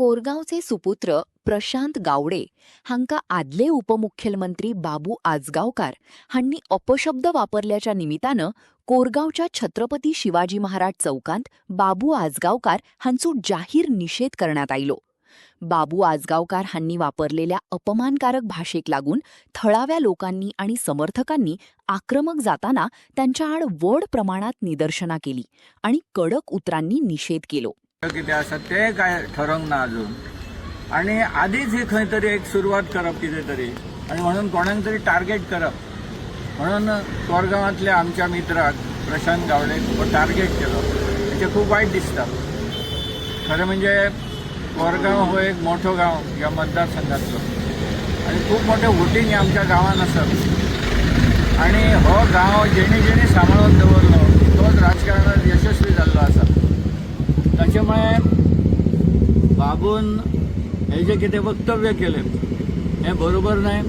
कोरगावचे सुपुत्र प्रशांत गावडे हांका आदले उपमुख्यमंत्री बाबू आजगावकार हांनी अपशब्द वापरल्याच्या निमित्तानं कोरगावच्या छत्रपती शिवाजी महाराज चौकांत बाबू आजगावकार हांचो जाहीर निषेध करण्यात आयलो. बाबू आजगावकार हांनी वापरलेल्या अपमानकारक भाषेक लागून थळाव्या लोकांनी आणि समर्थकांनी आक्रमक जाताना त्यांच्या आड व्हड प्रमाणात निदर्शना केली आणि कडक उतरांनी निषेध केलो. कितें आसा ते काय ठरोंक ना अजून आणि आधीच ही खंय तरी एक सुरवात करप कितें तरी आणि म्हणून कोणाक तरी टार्गेट करप म्हणून कोरगांवांतल्या आमच्या मित्राक प्रशांत गावडेक टार्गेट केलो. म्हणजे खूप वाईट दिसता. खरें म्हणजे कोरगांव हो एक मोठो गांव ह्या मतदारसंघातलो आणि खूप मोठें वोटींग आमच्या गांवांत आसा आणि हो गांव जेणी जेणी सांबाळून दवरलो तोच राजकारणात यशस्वी जाल्लो आसा. त्याच्यामुळे बाबून हे जे कितें वक्तव्य केलें हें बरोबर न्हय.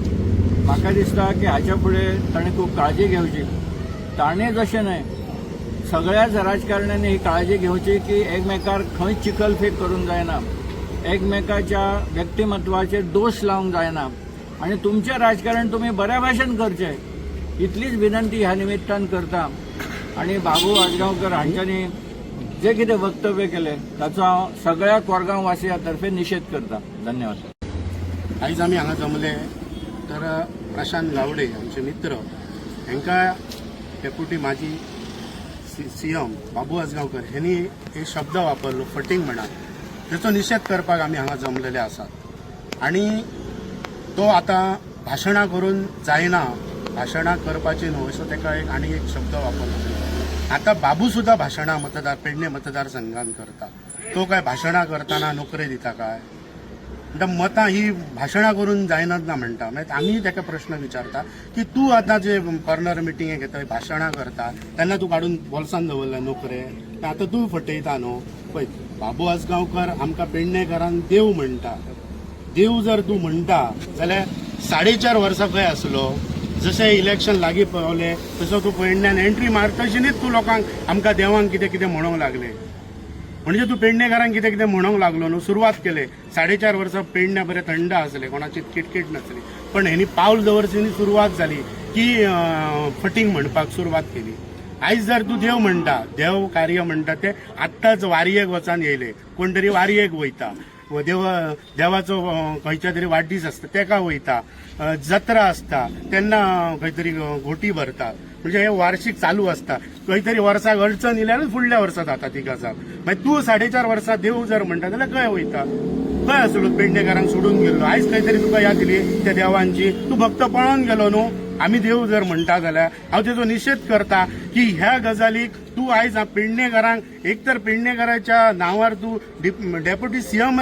म्हाका दिसता की हाच्या फुडें ताणें खूब काळजी घेवची. ताणें जशें न्हय सगळ्याच राजकारण्यांनी ही काळजी घेवची की एकमेकार खंय चिखलफेक करूंक जायना, एकमेकाच्या व्यक्तिमत्वाचेर दोश लावंक जायना आणि तुमचें राजकारण तुमी बऱ्या भाशेन करचें इतलीच विनंती ह्या निमित्तान करता. आणि बाबू आजगावकर हांच्यांनी जे कितें वक्तव्य केलें ताचो हांव सगळ्या कोरगांव वासियां तर्फे निषेध करता. धन्यवाद. आयज आमी हांगा जमले तर प्रशांत गावडे आमचे मित्र हांकां डेप्युटी माजी सीएम बाबू आजगावकर हांणी एक शब्द वापरलो फटींग म्हणा ताचो निषेध करपाक आमी हांगा जमलेले आसात. आणि तो आतां भाशणां करून जायना, भाशणां करपाची न्हू असो ताका आनी एक शब्द वापरलो. आता बाबू सुद्धा भाशणां पेडणे मतदारसंघात करता. तो काय भाशणां करतना नोकरी दिता काय? म्हणटा मतां ही भाशणां करून जायनात ना म्हणटा. मागीर आमी ताका प्रश्न विचारता की तूं आतां जे कॉर्नर मिटिंगेक येता भाशणां करता तेन्ना तूं काडून बोल्सान दवरला नोकरे, आतां तूं फटयता न्हू. पळय बाबू आजगावकर आमकां पेडणेकारांक देव म्हणटा. देव जर तूं म्हणटा जाल्यार 4.5 वर्सां खंय आसलो. जशें इलेक्शन लागीं पावलें तसो तूं पेडण्यान एंट्री मारतशीच तूं लोकांक आमकां देवांक कितें कितें म्हणूंक लागले. म्हणजे तूं पेडणेकारांक कितें कितें म्हणूंक लागलो न्हू. सुरवात केले 4.5 वर्सां पेडणे बरें थंड आसले, कोणाची किटकिट नासली. पण हेणी पावल दवरची सुरवात जाली की फटींग म्हणपाक सुरवात केली. आयज जर तूं देव म्हणटा, देव कार्य म्हणटा ते आत्ताच वारयेक वचान येयले. कोण तरी वारयेक वयता, देवाचो खंयच्या तरी वाडदीस आसता तेका वयता, जत्रा आसता तेन्ना खंय तरी घोटी भरतात. म्हणजे हे वार्षिक चालू आसता. खंय तरी वर्साक अडचण येयल्यारूच फुडल्या वर्सा जाता ती गजाल. मागीर तूं 4.5 वर्सां देव जर म्हणटा जाल्यार खंय वयता? खंय आसलो पेडणेकारांक सोडून गेल्लो? आयज खंय तरी तुका याद दिली त्या देवांची? तूं फक्त पळोवन गेलो न्हू. आमी देव जर म्हणटा जाल्यार हांव तेजो निषेध करता की ह्या गजालीक तूं आयज पेडणेकारांक एक तर पेडणेकाराच्या नांवार तूं डेप्युटी सीएम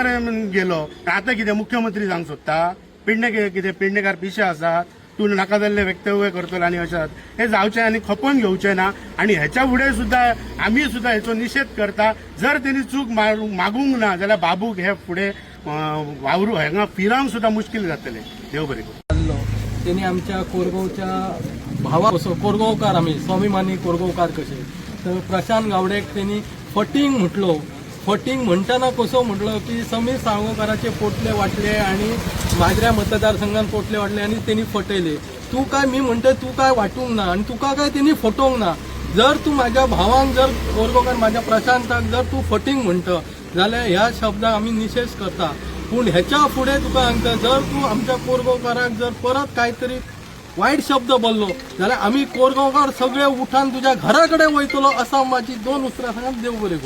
गेलो, आतां कितें मुख्यमंत्री जावंक सोदता? पेडणे कितें पेडणेकार पिशे आसात? तूं नाका जाल्ले वक्तव्य करतलो आनी अशात हे जावचें आनी खपोवन घेवचें ना. आनी हेच्या फुडें सुद्दां आमी सुद्दां हेचो निषेध करता. जर तेणी चूक मागूंक ना जाल्यार बाबूक हे फुडें वावरू हांगा फिरावंक सुद्दां मुश्कील जातलें. देव बरें करूं. त्यांनी आमच्या कोरगावच्या भावा कोरगावकार आम्ही स्वाभिमानी कोरगावकार कसे तर प्रशांत गावडेक त्यांनी फटींग म्हटलो. फटींग म्हणताना कसं म्हटलं की समीर सावकाराचे पोटले वाटले आणि माजऱ्या मतदारसंघात पोटले वाटले आणि त्यांनी फटयले. तू काय मी म्हणते तू काय वाटूंक ना आणि तुका काय त्यांनी फटोवंक ना. जर तू माझ्या भावांक जर कोरगावकार माझ्या प्रशांताक जर तू फटींग म्हणतो जाल्यार ह्या शब्दाक आम्ही निषेध करता. पूण ह्याच्या फुडें तुका सांगता जर तू आमच्या कोरगावकाराक जर परत काहीतरी वाईट शब्द बोललो जाल्यार आम्ही कोरगावकार सगळे उठान तुझ्या घराकडे वयतलो असा माझी 2 उतरां सांगत. देव बरें.